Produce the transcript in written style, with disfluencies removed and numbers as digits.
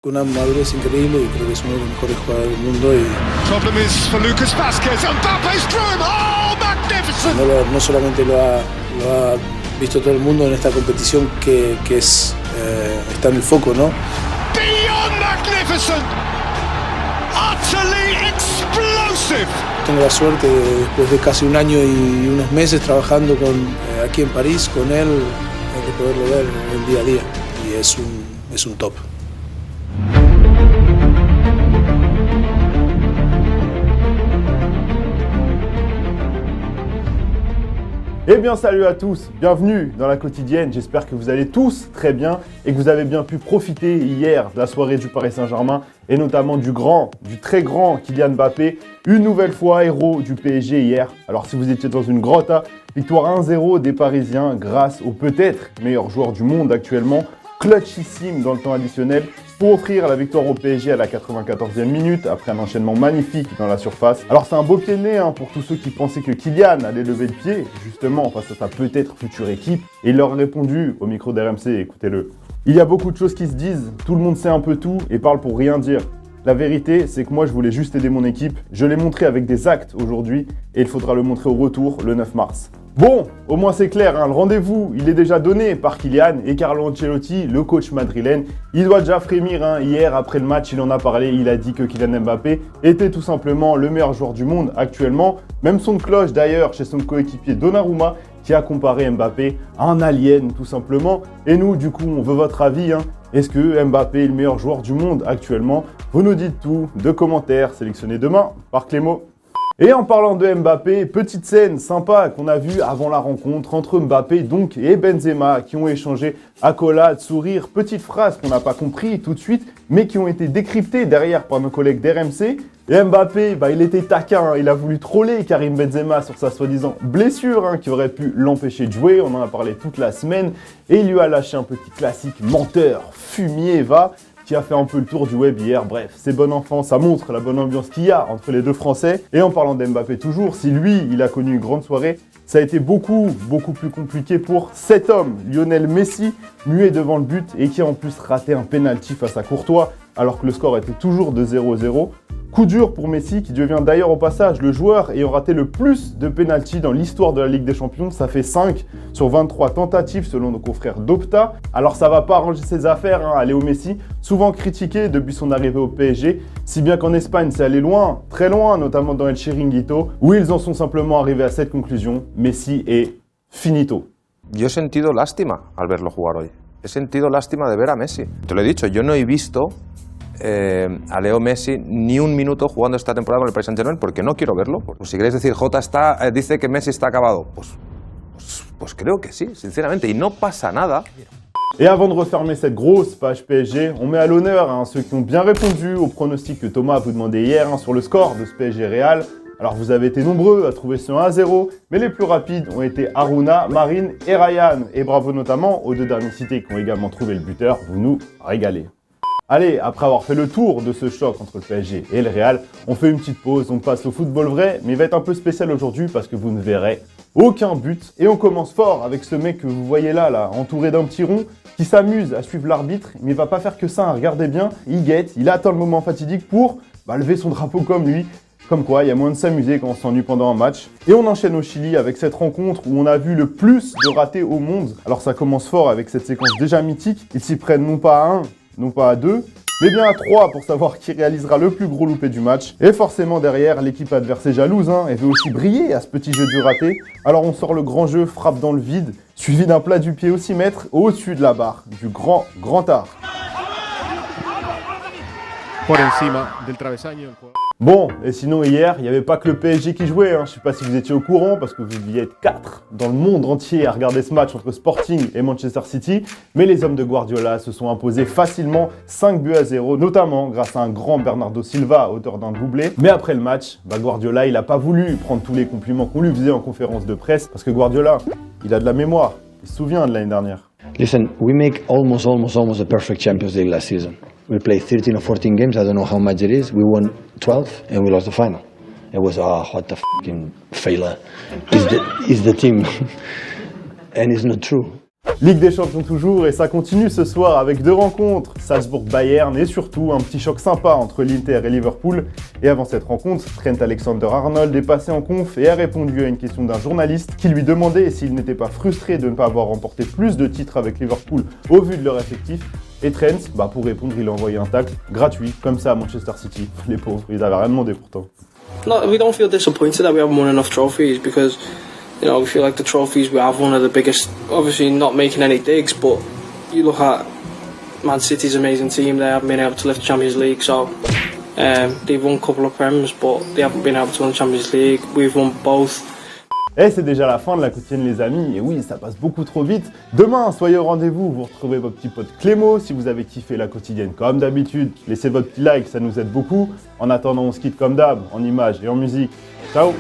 Una madurez increíble y creo que es uno de los mejores jugadores del mundo. Problem is for Lucas Vázquez. Mbappe's through him. Oh, magnificent! No solamente lo ha visto todo el mundo en esta competición que está en el foco, ¿no? Beyond magnificent! Utterly explosive! Tengo la suerte después de casi un año y unos meses trabajando aquí en París con él, de poderlo ver en el día a día. Y es un top. Eh bien salut à tous, bienvenue dans la quotidienne, j'espère que vous allez tous très bien et que vous avez bien pu profiter hier de la soirée du Paris Saint-Germain et notamment du très grand Kylian Mbappé, une nouvelle fois héros du PSG hier. Alors si vous étiez dans une grotte, victoire 1-0 des Parisiens grâce au peut-être meilleur joueur du monde actuellement, clutchissime dans le temps additionnel pour offrir la victoire au PSG à la 94e minute après un enchaînement magnifique dans la surface. Alors c'est un beau pied de nez pour tous ceux qui pensaient que Kylian allait lever le pied justement face à sa peut-être future équipe et il leur a répondu au micro d'RMC, écoutez-le. Il y a beaucoup de choses qui se disent, tout le monde sait un peu tout et parle pour rien dire. La vérité, c'est que moi je voulais juste aider mon équipe, je l'ai montré avec des actes aujourd'hui et il faudra le montrer au retour le 9 mars. Bon, au moins c'est clair, le rendez-vous, il est déjà donné par Kylian et Carlo Ancelotti, le coach madrilène. Il doit déjà frémir, hier après le match, il en a parlé, il a dit que Kylian Mbappé était tout simplement le meilleur joueur du monde actuellement. Même son de cloche d'ailleurs chez son coéquipier Donnarumma qui a comparé Mbappé à un alien tout simplement. Et nous du coup, on veut votre avis, Est-ce que Mbappé est le meilleur joueur du monde actuellement? Vous nous dites tout, de commentaires sélectionnés demain par Clément. Et en parlant de Mbappé, petite scène sympa qu'on a vue avant la rencontre entre Mbappé donc et Benzema qui ont échangé accolades, sourires, petites phrases qu'on n'a pas compris tout de suite mais qui ont été décryptées derrière par nos collègues d'RMC. Et Mbappé, il était taquin, il a voulu troller Karim Benzema sur sa soi-disant blessure qui aurait pu l'empêcher de jouer, on en a parlé toute la semaine et il lui a lâché un petit classique menteur, fumier va, qui a fait un peu le tour du web hier. Bref, c'est bon enfant, ça montre la bonne ambiance qu'il y a entre les deux Français. Et en parlant d'Mbappé toujours, si lui, il a connu une grande soirée, ça a été beaucoup plus compliqué pour cet homme, Lionel Messi, muet devant le but et qui a en plus raté un penalty face à Courtois, alors que le score était toujours de 0-0. Coup dur pour Messi, qui devient d'ailleurs au passage le joueur ayant raté le plus de pénaltys dans l'histoire de la Ligue des Champions. Ça fait 5 sur 23 tentatives selon nos confrères d'Opta. Alors ça va pas arranger ses affaires à Léo Messi, souvent critiqué depuis son arrivée au PSG, si bien qu'en Espagne c'est allé loin, très loin, notamment dans El Chiringuito, où ils en sont simplement arrivés à cette conclusion: Messi est finito. Yo he sentido lástima al verlo jugar hoy. He sentido lástima de ver a Messi. Te lo he dicho, yo no he visto a Leo Messi ni un minuto jugando esta temporada con el Paris Saint-Germain porque no quiero verlo. Pues si queréis decir, dice que Messi está acabado, pues creo que sí, sinceramente, y no pasa nada. Et avant de refermer cette grosse page PSG, on met à l'honneur ceux qui ont bien répondu au pronostic que Thomas vous demandait hier sur le score de ce PSG Real. Alors vous avez été nombreux à trouver ce 1-0, mais les plus rapides ont été Aruna, Marine et Ryan. Et bravo notamment aux deux derniers cités qui ont également trouvé le buteur, vous nous régalez. Allez, après avoir fait le tour de ce choc entre le PSG et le Real, on fait une petite pause, on passe au football vrai, mais il va être un peu spécial aujourd'hui parce que vous ne verrez aucun but. Et on commence fort avec ce mec que vous voyez là, entouré d'un petit rond, qui s'amuse à suivre l'arbitre, mais il va pas faire que ça, regardez bien, il guette, il attend le moment fatidique pour lever son drapeau comme lui. Comme quoi, il y a moyen de s'amuser quand on s'ennuie pendant un match. Et on enchaîne au Chili avec cette rencontre où on a vu le plus de ratés au monde. Alors ça commence fort avec cette séquence déjà mythique, ils s'y prennent non pas à 1, non pas à 2, mais bien à 3 pour savoir qui réalisera le plus gros loupé du match. Et forcément derrière, l'équipe adverse est jalouse et veut aussi briller à ce petit jeu du raté. Alors on sort le grand jeu, frappe dans le vide, suivi d'un plat du pied au 6 mètres au-dessus de la barre, du grand art. Por encima del travesaño. Bon, et sinon hier, il n'y avait pas que le PSG qui jouait, Je ne sais pas si vous étiez au courant, parce que vous deviez être 4 dans le monde entier à regarder ce match entre Sporting et Manchester City, mais les hommes de Guardiola se sont imposés facilement 5-0, notamment grâce à un grand Bernardo Silva, auteur d'un doublé. Mais après le match, Guardiola, il n'a pas voulu prendre tous les compliments qu'on lui faisait en conférence de presse, parce que Guardiola, il a de la mémoire, il se souvient de l'année dernière. Listen, we make almost a perfect Champions League last season. We played 13 or 14 games, I don't know how much it is. We won 12 and we lost the final. It was, what the fucking failure is the team. And it's not true. Ligue des Champions toujours, et ça continue ce soir avec 2 rencontres, Salzbourg-Bayern et surtout un petit choc sympa entre l'Inter et Liverpool. Et avant cette rencontre, Trent Alexander-Arnold est passé en conf et a répondu à une question d'un journaliste qui lui demandait s'il n'était pas frustré de ne pas avoir remporté plus de titres avec Liverpool au vu de leur effectif. Et Trent, pour répondre, il a envoyé un tacle gratuit, comme ça à Manchester City. Les pauvres, ils avaient rien demandé pourtant. No, we don't feel disappointed that we haven't won enough trophies because, we feel like the trophies we have won are the biggest. Obviously, not making any digs, but you look at Man City's amazing team. They haven't been able to lift the Champions League, so they've won a couple of Prems, but they haven't been able to win the Champions League. We've won both. Et c'est déjà la fin de la quotidienne les amis, et oui, ça passe beaucoup trop vite. Demain, soyez au rendez-vous, vous retrouvez votre petit pote Clémo. Si vous avez kiffé la quotidienne comme d'habitude, laissez votre petit like, ça nous aide beaucoup. En attendant, on se quitte comme d'hab, en images et en musique. Ciao!